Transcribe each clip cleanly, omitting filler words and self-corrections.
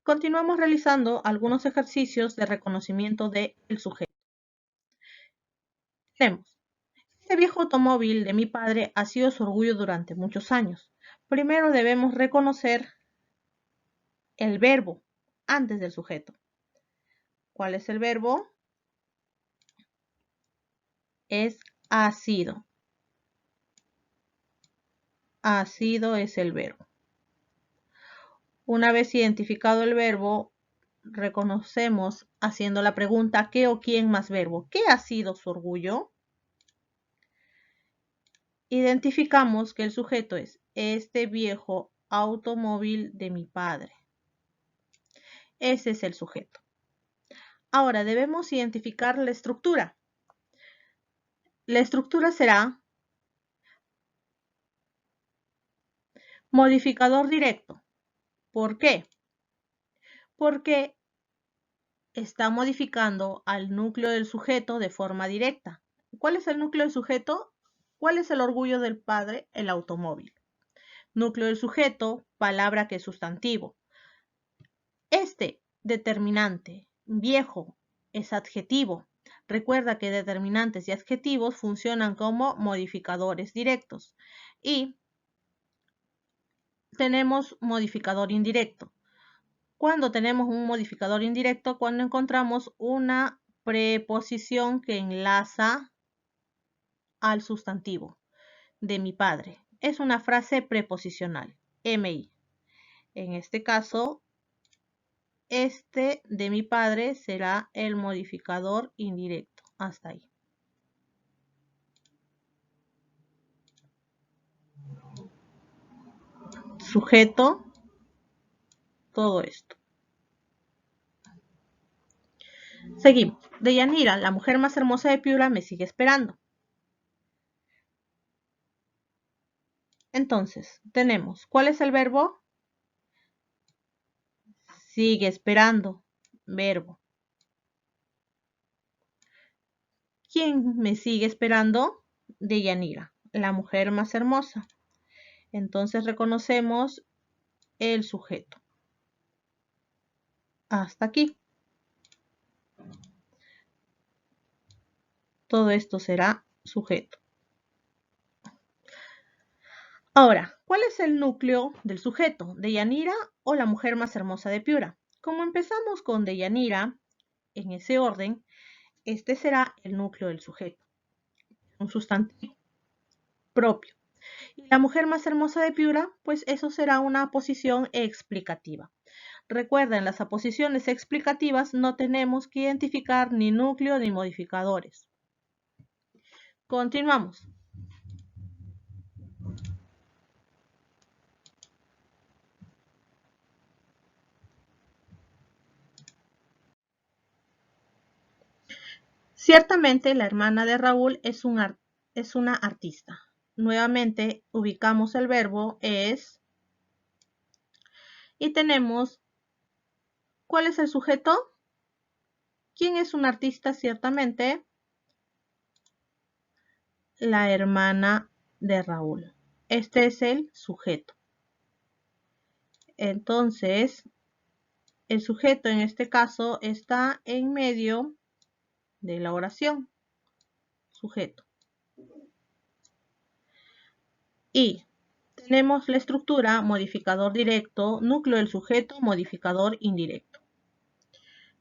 Continuamos realizando algunos ejercicios de reconocimiento del sujeto. Tenemos, este viejo automóvil de mi padre ha sido su orgullo durante muchos años. Primero debemos reconocer el verbo antes del sujeto. ¿Cuál es el verbo? Es ha sido. Ha sido es el verbo. Una vez identificado el verbo, reconocemos haciendo la pregunta ¿qué o quién más verbo? ¿Qué ha sido su orgullo? Identificamos que el sujeto es este viejo automóvil de mi padre. Ese es el sujeto. Ahora debemos identificar la estructura. La estructura será modificador directo. ¿Por qué? Porque está modificando al núcleo del sujeto de forma directa. ¿Cuál es el núcleo del sujeto? ¿Cuál es el orgullo del padre? El automóvil. Núcleo del sujeto, palabra que es sustantivo. Este determinante, viejo, es adjetivo. Recuerda que determinantes y adjetivos funcionan como modificadores directos. Y tenemos modificador indirecto. Cuando tenemos un modificador indirecto, cuando encontramos una preposición que enlaza al sustantivo de mi padre. Es una frase preposicional, MI. En este caso, este de mi padre será el modificador indirecto. Hasta ahí. Sujeto, todo esto. Seguimos. Deyanira, la mujer más hermosa de Piura, me sigue esperando. Entonces, tenemos, ¿cuál es el verbo? Sigue esperando, verbo. ¿Quién me sigue esperando? Deyanira, la mujer más hermosa. Entonces reconocemos el sujeto. Hasta aquí. Todo esto será sujeto. Ahora, ¿cuál es el núcleo del sujeto? ¿Deyanira o la mujer más hermosa de Piura? Como empezamos con Deyanira, en ese orden, este será el núcleo del sujeto. Un sustantivo propio. Y la mujer más hermosa de Piura, pues eso será una posición explicativa. Recuerda, en las aposiciones explicativas no tenemos que identificar ni núcleo ni modificadores. Continuamos. Ciertamente la hermana de Raúl es una artista. Nuevamente ubicamos el verbo es y tenemos ¿cuál es el sujeto? ¿Quién es un artista? Ciertamente la hermana de Raúl. Este es el sujeto. Entonces, el sujeto en este caso está en medio de la oración. Sujeto. Y tenemos la estructura modificador directo, núcleo del sujeto, modificador indirecto.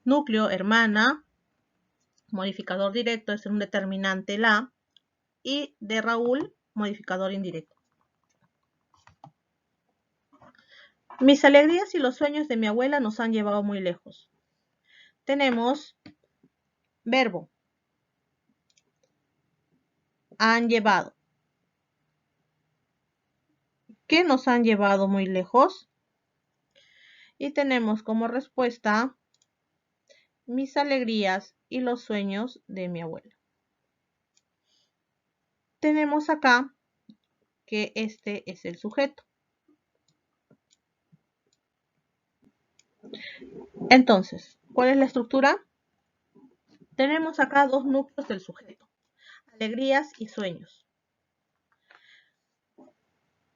Núcleo, hermana, modificador directo es un determinante la, y de Raúl, modificador indirecto. Mis alegrías y los sueños de mi abuela nos han llevado muy lejos. Tenemos verbo, han llevado. ¿Qué nos han llevado muy lejos? Y tenemos como respuesta mis alegrías y los sueños de mi abuela. Tenemos acá que este es el sujeto. Entonces, ¿cuál es la estructura? Tenemos acá dos núcleos del sujeto, alegrías y sueños.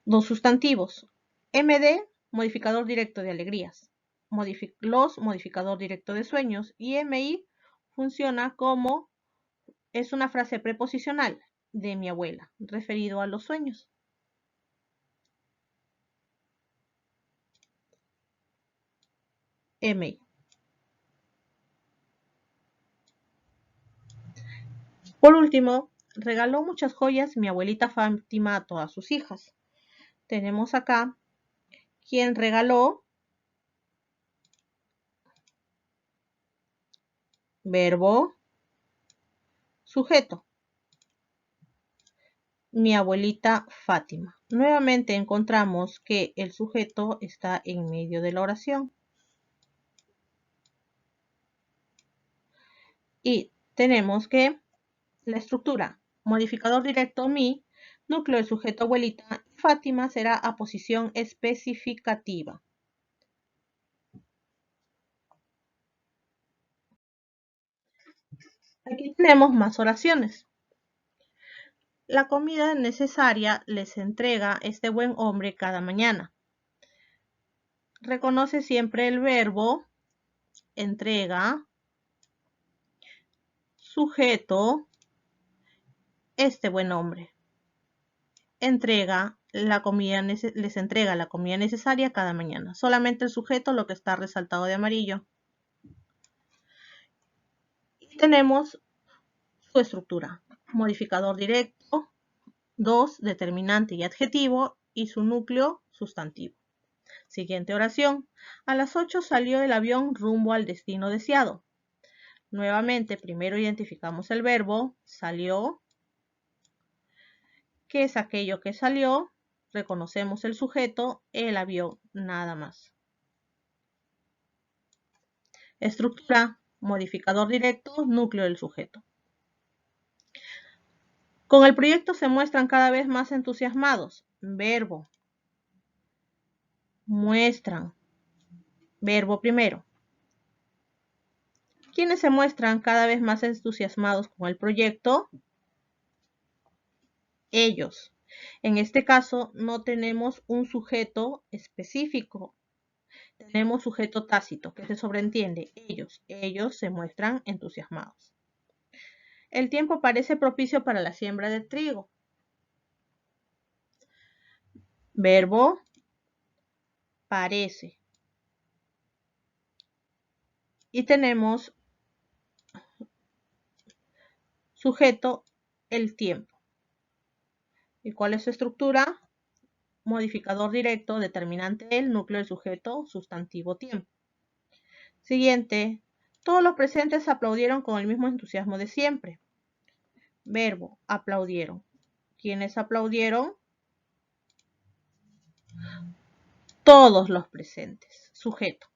Dos sustantivos, MD, modificador directo de alegrías. los modificador directo de sueños, y MI funciona como es una frase preposicional de mi abuela, referido a los sueños. MI. Por último, regaló muchas joyas mi abuelita Fátima a todas sus hijas. Tenemos acá quien regaló, verbo, sujeto, mi abuelita Fátima. Nuevamente encontramos que el sujeto está en medio de la oración. Y tenemos que la estructura, modificador directo mi, núcleo del sujeto abuelita, Fátima será aposición especificativa. Aquí tenemos más oraciones. La comida necesaria les entrega este buen hombre cada mañana. Reconoce siempre el verbo, entrega, sujeto, este buen hombre. Entrega la comida, les entrega la comida necesaria cada mañana. Solamente el sujeto, lo que está resaltado de amarillo. Y tenemos su estructura. Modificador directo, 2, determinante y adjetivo, y su núcleo sustantivo. Siguiente oración. A las 8 salió el avión rumbo al destino deseado. Nuevamente, primero identificamos el verbo, salió. ¿Qué es aquello que salió? Reconocemos el sujeto, el avión, nada más. Estructura, modificador directo, núcleo del sujeto. Con el proyecto se muestran cada vez más entusiasmados. Verbo, muestran, verbo primero. ¿Quiénes se muestran cada vez más entusiasmados con el proyecto? Ellos. En este caso no tenemos un sujeto específico, tenemos sujeto tácito que se sobreentiende. Ellos se muestran entusiasmados. El tiempo parece propicio para la siembra de trigo. Verbo, parece. Y tenemos sujeto, el tiempo. ¿Y cuál es su estructura? Modificador directo, determinante el, núcleo del sujeto, sustantivo tiempo. Siguiente. Todos los presentes aplaudieron con el mismo entusiasmo de siempre. Verbo, aplaudieron. ¿Quiénes aplaudieron? Todos los presentes. Sujeto.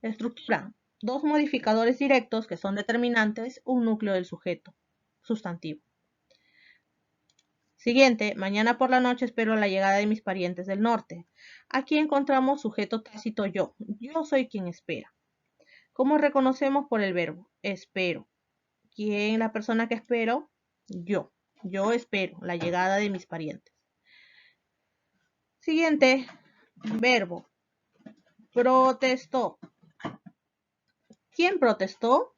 Estructura. Dos modificadores directos que son determinantes, un núcleo del sujeto. Sustantivo. Siguiente. Mañana por la noche espero la llegada de mis parientes del norte. Aquí encontramos sujeto tácito yo. Yo soy quien espera. ¿Cómo reconocemos por el verbo? Espero. ¿Quién es la persona que espero? Yo. Yo espero la llegada de mis parientes. Siguiente, verbo. Protestó. ¿Quién protestó?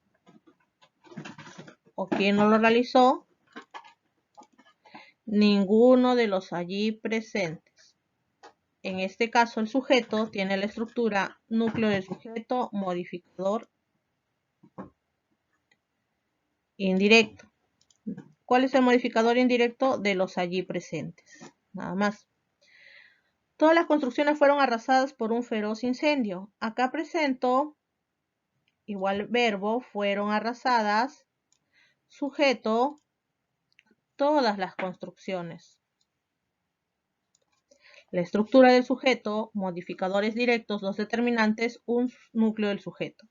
¿O quién no lo realizó? Ninguno de los allí presentes. En este caso, el sujeto tiene la estructura núcleo del sujeto, modificador indirecto. ¿Cuál es el modificador indirecto? De los allí presentes. Nada más. Todas las construcciones fueron arrasadas por un feroz incendio. Acá presento, igual verbo, fueron arrasadas, sujeto, todas las construcciones. La estructura del sujeto, modificadores directos, dos determinantes, un núcleo del sujeto.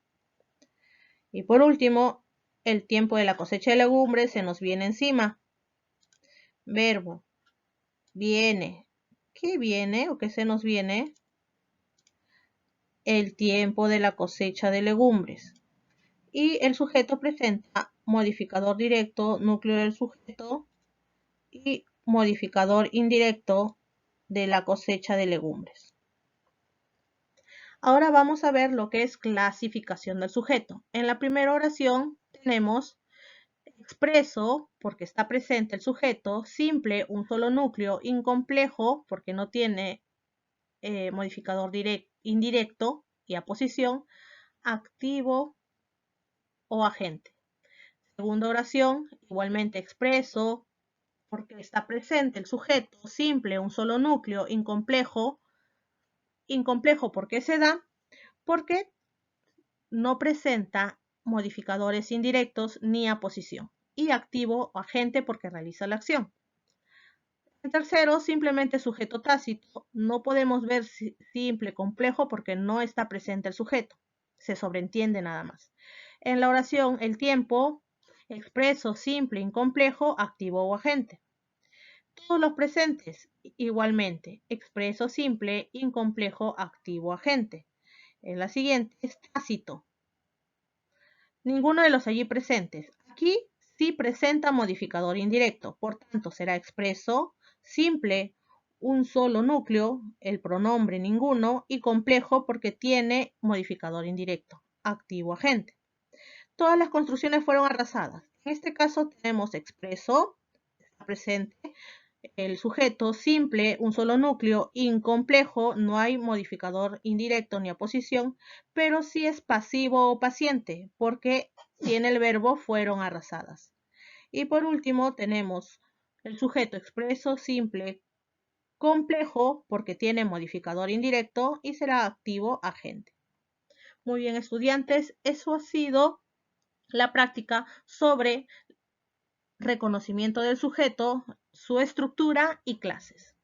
Y por último, el tiempo de la cosecha de legumbres se nos viene encima. Verbo, viene. ¿Qué viene o qué se nos viene? El tiempo de la cosecha de legumbres. Y el sujeto presenta modificador directo, núcleo del sujeto, y modificador indirecto de la cosecha de legumbres. Ahora vamos a ver lo que es clasificación del sujeto. En la primera oración tenemos expreso, porque está presente el sujeto; simple, un solo núcleo; incomplejo, porque no tiene modificador indirecto y aposición; activo o agente. Segunda oración, igualmente expreso, porque está presente el sujeto; simple, un solo núcleo; incomplejo porque se da, porque no presenta modificadores indirectos ni aposición; y activo o agente porque realiza la acción. En tercero, simplemente sujeto tácito. No podemos ver simple, complejo porque no está presente el sujeto. Se sobreentiende nada más. En la oración, el tiempo, expreso, simple, incomplejo, activo o agente. Todos los presentes, igualmente, expreso, simple, incomplejo, activo, agente. En la siguiente es tácito. Ninguno de los allí presentes. Aquí sí presenta modificador indirecto, por tanto será expreso, simple, un solo núcleo, el pronombre ninguno, y complejo porque tiene modificador indirecto, activo, agente. Todas las construcciones fueron arrasadas. En este caso tenemos expreso, está presente, el sujeto; simple, un solo núcleo; incomplejo, no hay modificador indirecto ni aposición, pero sí es pasivo o paciente, porque tiene el verbo fueron arrasadas. Y por último tenemos el sujeto expreso, simple, complejo, porque tiene modificador indirecto y será activo, agente. Muy bien, estudiantes, eso ha sido la práctica sobre reconocimiento del sujeto, su estructura y clases.